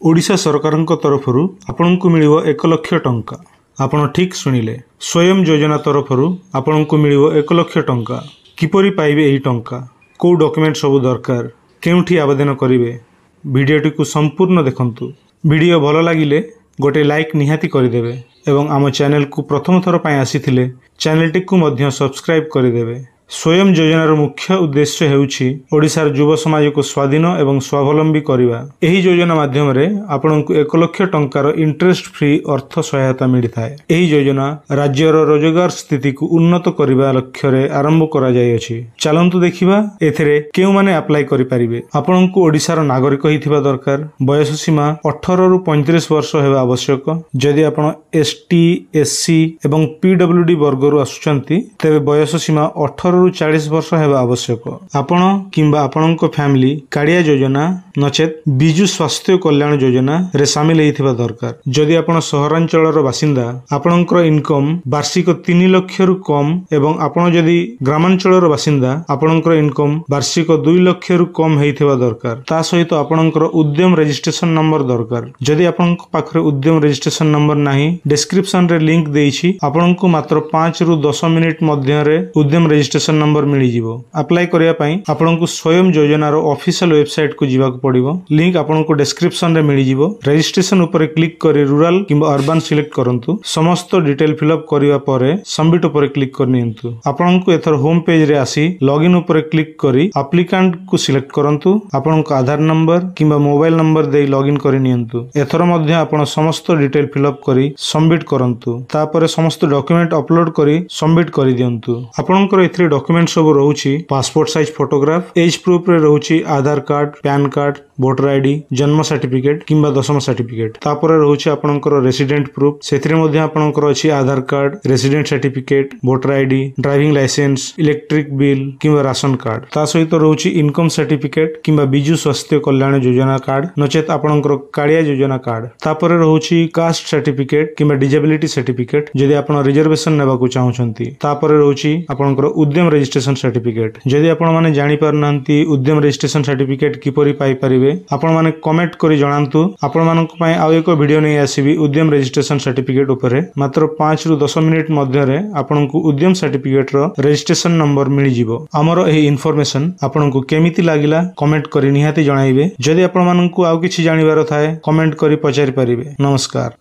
ओडिशा सरकारक तरफरु आपनकु मिलिबो 1 लाख टंका। आपण ठीक सुनिले, स्वयं योजना तरफरु आपनकु मिलिबो 1 लाख टंका। किपरि पाइबे एही टंका, को डॉक्यूमेंट सब दरकार, केउठी आवेदन करिवे, भिडियोटी को संपूर्ण देखंतु। वीडियो भलो लागिले गोटे लाइक निहाती करिदेबे एवं आम चैनल को प्रथम थर पय आसीथिले चैनलटी को मध्य सब्सक्राइब करिदेबे। स्वयं योजनार मुख्य उद्देश्य हेउछि ओडिशार युव समाज को स्वाधीन एवं स्वावलंबी करिवा। एही योजना माध्यम रे आपनकु 1 लाख टंकार इंटरेस्ट फ्री अर्थ सहायता मिलिथाय। एही योजना राज्यर रोजगार स्थिति को उन्नत करिवा लक्ष्य रे आरंभ करा जाय अछि। चलंतु देखिबा एथिरे केउ माने अप्लाई करि परिबे। आपनकु ओडिशार नागरिक हिथिबा दरकार। वयस सीमा 18 रु 35 वर्ष हेबा आवश्यक। जदि आपण एसटी एससी एवं पीडब्ल्यूडी वर्ग रु आसुचंती तेबे वयस सीमा 18 40 वर्ष हेबा आवश्यक। आपण किंबा आपणक फैमिली काड़िया योजना नचेत बिजु स्वास्थ्य कल्याण योजना रे शामिल हेथिबा दरकार। जदि आपण सहरांचलर बासिंदा आपणकर इनकम वार्षिक 3 लाख रु कम एवं आपण जदि ग्रामांचलर बासिंदा आपणकर इनकम वार्षिक 2 लाख रु कम हेथिबा दरकार। ता सहित आपणकर उद्यम रजिस्ट्रेशन नंबर दरकार। जदि आपणक पाखरे उद्यम रजिस्ट्रेशन नंबर नाही, डिस्क्रिप्शन रे लिंक देइछि। आपणक मात्र 5 रु 10 मिनिट मध्य रे उद्यम रजिस्ट्रेशन नंबर मिली जिवो। अप्लाई करिया पई आपनकु स्वयं योजनार ऑफिशियल वेबसाइट को जिवाक पड़िबो। लिंक आपनकु डिस्क्रिप्शन रे मिली जिवो। रजिस्ट्रेशन ऊपर क्लिक करी रूरल किंबा अर्बन सिलेक्ट करंतु। समस्त डिटेल फिलअप करिवा परे सबमिट ऊपर क्लिक करनियंतु। आपनकु एथर होम पेज रे आसी लॉगिन ऊपर क्लिक करी एप्लिकेंट को सिलेक्ट करंतु। आपनकु आधार नंबर किंबा मोबाइल नंबर देई लॉगिन करनियंतु। एथर मध्ये आपण समस्त डिटेल फिलअप करी सबमिट करंतु। तापरे समस्त डॉक्यूमेंट अपलोड करी सबमिट करि दियंतु। आपनकर एथरे डॉक्यूमेंट सब रहउछि passport size photograph, age proof रे रहउछि Aadhaar card, PAN card, voter ID, जन्म सर्टिफिकेट किंबा दशम सर्टिफिकेट। तापर रहउछि आपनकर रेसिडेंट प्रूफ, सेथिरे मध्ये आपनकर अछि Aadhaar card, resident certificate, voter ID, driving licence, electric bill किंबा राशन कार्ड। ता सहित रहउछि इनकम सर्टिफिकेट किंबा बिजु स्वास्थ्य कल्याण योजना कार्ड नचेत आपनकर काड़िया योजना कार्ड। तापर रहउछि कास्ट सर्टिफिकेट किंबा डिजेबिलिटी सर्टिफिकेट जदि आपण रिजर्वेशन नेबा को चाहुछंती। तापर रहउछि आपनकर उद्यम रजिस्ट्रेशन सर्टिफिकेट। जदि आपण माने जानि पारनांती उद्यम रजिस्ट्रेशन सर्टिफिकेट किपरि पाई परिबे, आपण माने कमेंट करी जणांतु। आपण मानक पय आउ एको वीडियो नै आसीबी उद्यम रजिस्ट्रेशन सर्टिफिकेट ऊपर। मात्र 5 रु 10 मिनिट मध्य रे आपनकु उद्यम सर्टिफिकेट रो रजिस्ट्रेशन नंबर मिली जिवो। हमरो एही इन्फॉर्मेशन आपनकु केमिति लागिला कमेंट करी निहाती जणाइबे। जदि आपण मानकु आउ किछि जानिबार थाए कमेंट करी पचारि परिबे। नमस्कार।